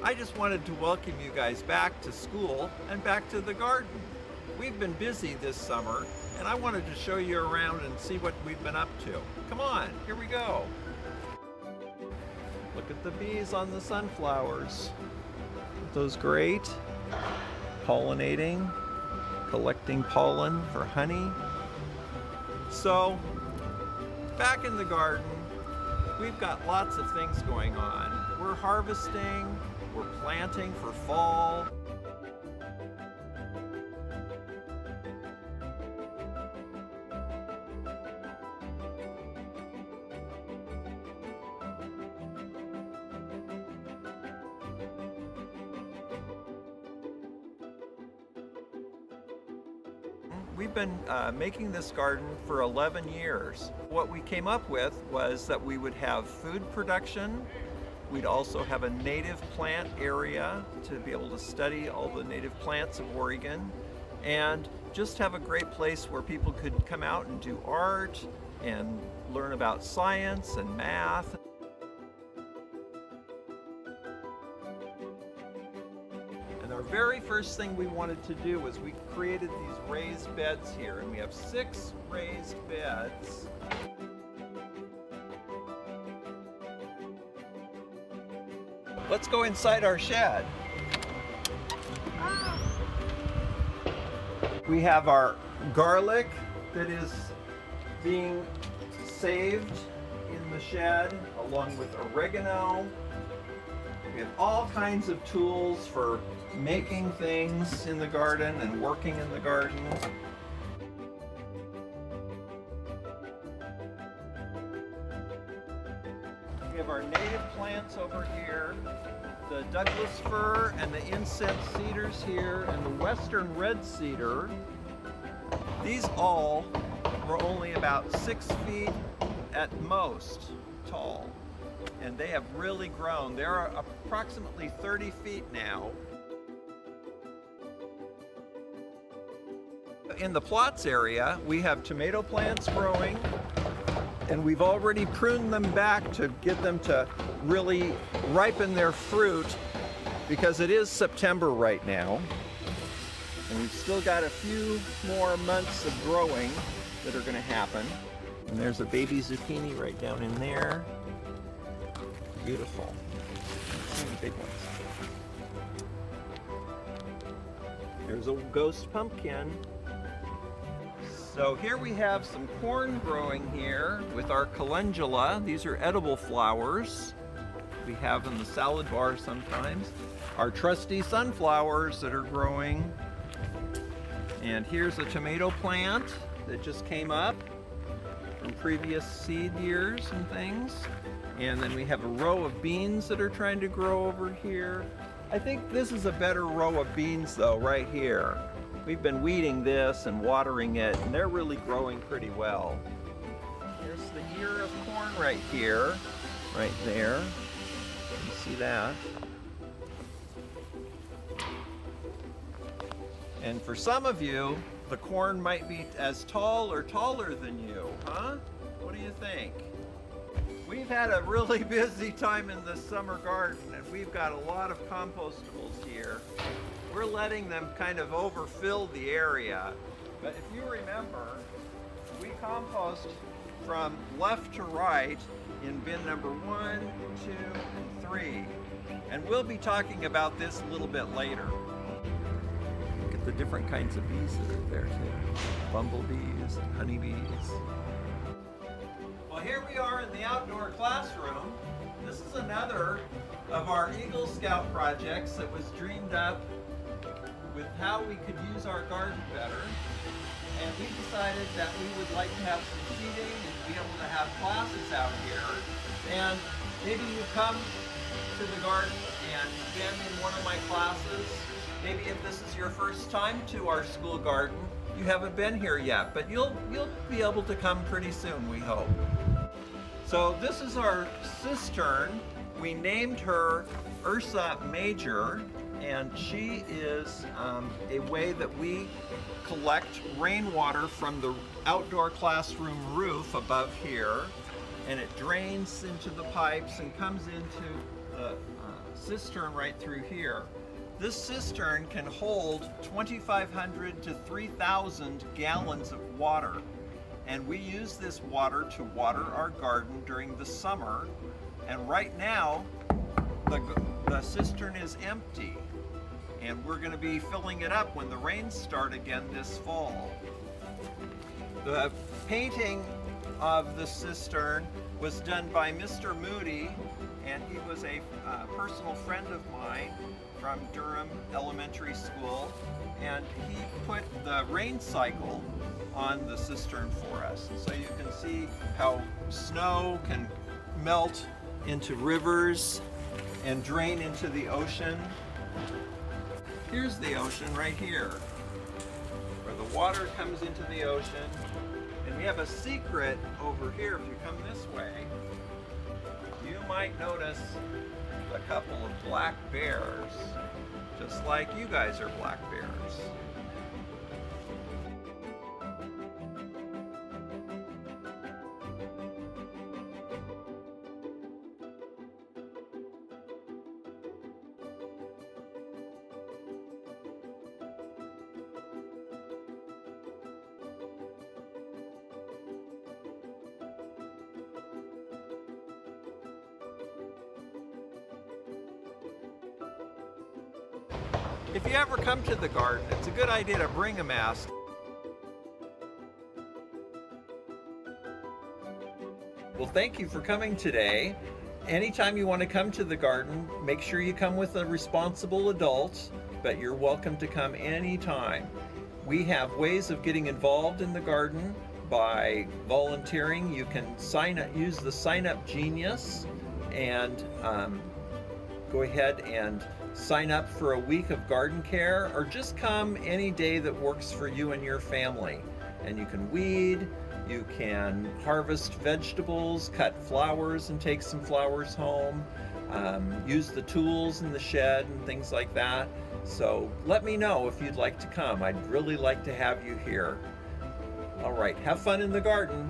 I just wanted to welcome you guys back to school and back to the garden. We've been busy this summer, and I wanted to show you around and see what we've been up to. Come on, here we go. Look at the bees on the sunflowers. Aren't those great? Pollinating, collecting pollen for honey. So, back in the garden, we've got lots of things going on. We're harvesting, we're planting for fall. We've been making this garden for 11 years. What we came up with was that we would have food production. We'd also have a native plant area to be able to study all the native plants of Oregon, and just have a great place where people could come out and do art and learn about science and math. And our very first thing we wanted to do was we created these raised beds here, and we have 6 raised beds. Let's go inside our shed. We have our garlic that is being saved in the shed, along with oregano. We have all kinds of tools for making things in the garden and working in the garden. We have our native plants over here, the Douglas fir and the incense cedars here, and the western red cedar. These all were only about 6 feet at most tall, and they have really grown. They're approximately 30 feet now. In the plots area, we have tomato plants growing, and we've already pruned them back to get them to really ripen their fruit, because it is September right now. And we've still got a few more months of growing that are going to happen. And there's a baby zucchini right down in there. Beautiful. Big ones. There's a ghost pumpkin. So here we have some corn growing here with our calendula. These are edible flowers we have in the salad bar sometimes. Our trusty sunflowers that are growing. And here's a tomato plant that just came up from previous seed years and things. And then we have a row of beans that are trying to grow over here. I think this is a better row of beans though, right here. We've been weeding this and watering it, and they're really growing pretty well. Here's the ear of corn right here, right there. You see that? And for some of you, the corn might be as tall or taller than you, huh? What do you think? We've had a really busy time in the summer garden, and we've got a lot of compostables here. We're letting them kind of overfill the area. But if you remember, we compost from left to right in bin number 1, 2, and 3. And we'll be talking about this a little bit later. Look at the different kinds of bees that are there too. Bumblebees, honeybees. Well, here we are in the outdoor classroom. This is another of our Eagle Scout projects that was dreamed up with how we could use our garden better. And we decided that we would like to have some seating and be able to have classes out here. And maybe you come to the garden and been in one of my classes. Maybe if this is your first time to our school garden, you haven't been here yet, but you'll be able to come pretty soon, we hope. So this is our cistern. We named her Ursa Major, and she is a way that we collect rainwater from the outdoor classroom roof above here, and it drains into the pipes and comes into the cistern right through here. This cistern can hold 2,500 to 3,000 gallons of water. And we use this water to water our garden during the summer. And right now, the cistern is empty. And we're going to be filling it up when the rains start again this fall. The painting of the cistern was done by Mr. Moody, and he was a personal friend of mine from Durham Elementary School, and he put the rain cycle on the cistern for us. So you can see how snow can melt into rivers and drain into the ocean. Here's the ocean right here, where the water comes into the ocean. And we have a secret over here. If you come this way, you might notice a couple of black bears, just like you guys are black bears. If you ever come to the garden, it's a good idea to bring a mask. Well, thank you for coming today. Anytime you want to come to the garden, make sure you come with a responsible adult, but you're welcome to come anytime. We have ways of getting involved in the garden by volunteering. You can sign up, use the Sign Up Genius, and go ahead and sign up for a week of garden care, or just come any day that works for you and your family. And you can weed, you can harvest vegetables, cut flowers and take some flowers home, use the tools in the shed and things like that. So let me know if you'd like to come. I'd really like to have you here. All right, have fun in the garden.